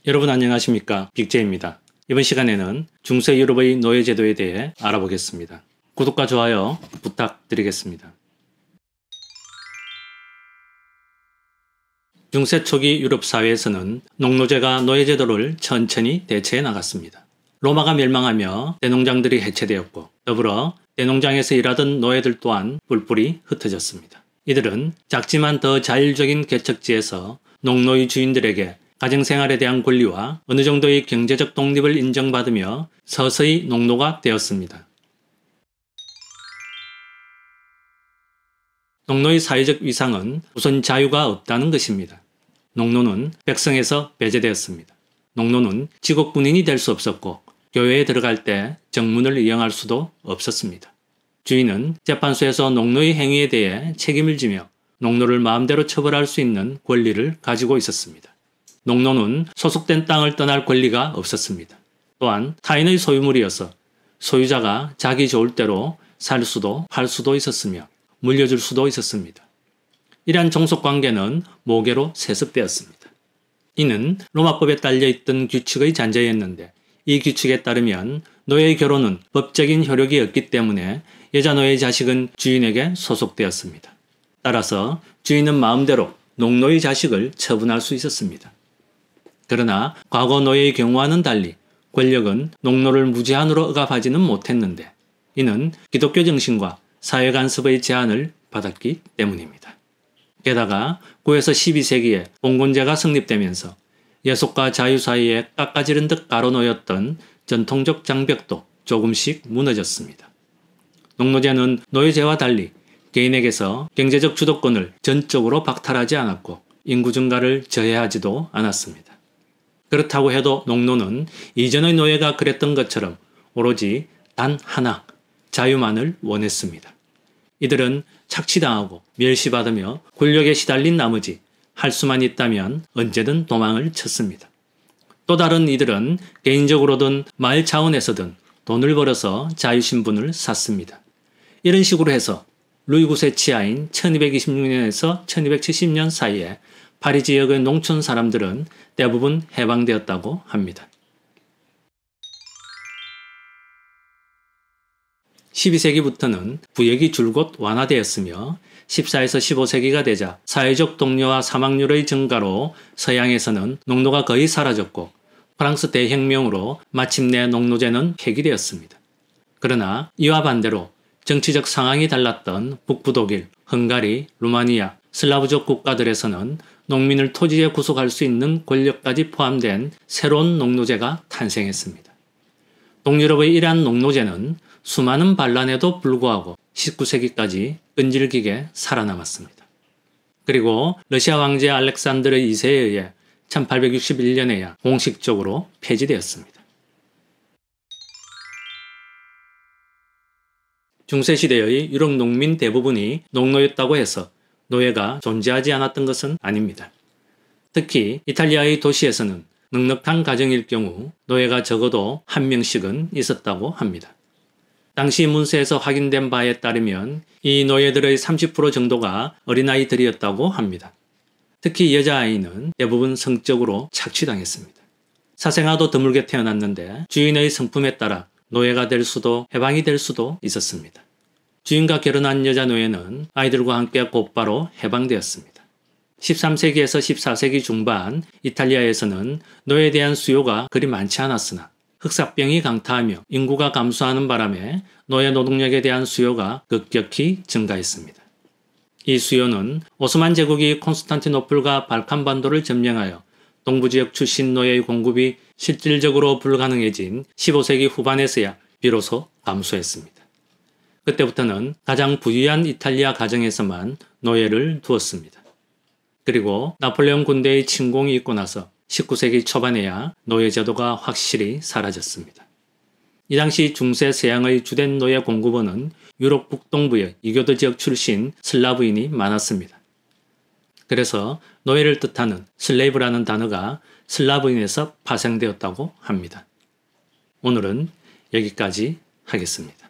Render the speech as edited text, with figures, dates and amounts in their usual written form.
여러분 안녕하십니까? 빅제입니다. 이번 시간에는 중세 유럽의 노예제도에 대해 알아보겠습니다. 구독과 좋아요 부탁드리겠습니다. 중세 초기 유럽 사회에서는 농노제가 노예제도를 천천히 대체해 나갔습니다. 로마가 멸망하며 대농장들이 해체되었고 더불어 대농장에서 일하던 노예들 또한 뿔뿔이 흩어졌습니다. 이들은 작지만 더 자율적인 개척지에서 농노의 주인들에게 가정생활에 대한 권리와 어느 정도의 경제적 독립을 인정받으며 서서히 농노가 되었습니다. 농노의 사회적 위상은 우선 자유가 없다는 것입니다. 농노는 백성에서 배제되었습니다. 농노는 직업 군인이 될 수 없었고 교회에 들어갈 때 정문을 이용할 수도 없었습니다. 주인은 재판소에서 농노의 행위에 대해 책임을 지며 농노를 마음대로 처벌할 수 있는 권리를 가지고 있었습니다. 농노는 소속된 땅을 떠날 권리가 없었습니다. 또한 타인의 소유물이어서 소유자가 자기 좋을 대로 살 수도 팔 수도 있었으며 물려줄 수도 있었습니다. 이러한 종속관계는 모계로 세습되었습니다. 이는 로마법에 딸려있던 규칙의 잔재였는데 이 규칙에 따르면 노예의 결혼은 법적인 효력이 없기 때문에 여자 노예의 자식은 주인에게 소속되었습니다. 따라서 주인은 마음대로 농노의 자식을 처분할 수 있었습니다. 그러나 과거 노예의 경우와는 달리 권력은 농노를 무제한으로 억압하지는 못했는데 이는 기독교 정신과 사회 간섭의 제한을 받았기 때문입니다. 게다가 9에서 12세기에 봉건제가 성립되면서 예속과 자유 사이에 깎아지른 듯 가로놓였던 전통적 장벽도 조금씩 무너졌습니다. 농노제는 노예제와 달리 개인에게서 경제적 주도권을 전적으로 박탈하지 않았고 인구 증가를 저해하지도 않았습니다. 그렇다고 해도 농노는 이전의 노예가 그랬던 것처럼 오로지 단 하나, 자유만을 원했습니다. 이들은 착취당하고 멸시받으며 권력에 시달린 나머지 할 수만 있다면 언제든 도망을 쳤습니다. 또 다른 이들은 개인적으로든 마을 차원에서든 돈을 벌어서 자유신분을 샀습니다. 이런 식으로 해서 루이 9세 치하인 1226년에서 1270년 사이에 파리 지역의 농촌 사람들은 대부분 해방되었다고 합니다. 12세기부터는 부역이 줄곧 완화되었으며 14에서 15세기가 되자 사회적 동료와 사망률의 증가로 서양에서는 농노가 거의 사라졌고 프랑스 대혁명으로 마침내 농노제는 폐기되었습니다. 그러나 이와 반대로 정치적 상황이 달랐던 북부독일, 헝가리, 루마니아, 슬라브족 국가들에서는 농민을 토지에 구속할 수 있는 권력까지 포함된 새로운 농노제가 탄생했습니다. 동유럽의 이러한 농노제는 수많은 반란에도 불구하고 19세기까지 끈질기게 살아남았습니다. 그리고 러시아 황제 알렉산드르 2세에 의해 1861년에야 공식적으로 폐지되었습니다. 중세시대의 유럽 농민 대부분이 농노였다고 해서 노예가 존재하지 않았던 것은 아닙니다. 특히 이탈리아의 도시에서는 넉넉한 가정일 경우 노예가 적어도 한 명씩은 있었다고 합니다. 당시 문서에서 확인된 바에 따르면 이 노예들의 30% 정도가 어린아이들이었다고 합니다. 특히 여자아이는 대부분 성적으로 착취당했습니다. 사생아도 드물게 태어났는데 주인의 성품에 따라 노예가 될 수도 해방이 될 수도 있었습니다. 주인과 결혼한 여자 노예는 아이들과 함께 곧바로 해방되었습니다. 13세기에서 14세기 중반 이탈리아에서는 노예에 대한 수요가 그리 많지 않았으나 흑사병이 강타하며 인구가 감소하는 바람에 노예 노동력에 대한 수요가 급격히 증가했습니다. 이 수요는 오스만 제국이 콘스탄티노플과 발칸반도를 점령하여 동부지역 출신 노예의 공급이 실질적으로 불가능해진 15세기 후반에서야 비로소 감소했습니다. 그때부터는 가장 부유한 이탈리아 가정에서만 노예를 두었습니다. 그리고 나폴레옹 군대의 침공이 있고 나서 19세기 초반에야 노예 제도가 확실히 사라졌습니다. 이 당시 중세 서양의 주된 노예 공급원은 유럽 북동부의 이교도 지역 출신 슬라브인이 많았습니다. 그래서 노예를 뜻하는 슬레이브라는 단어가 슬라브인에서 파생되었다고 합니다. 오늘은 여기까지 하겠습니다.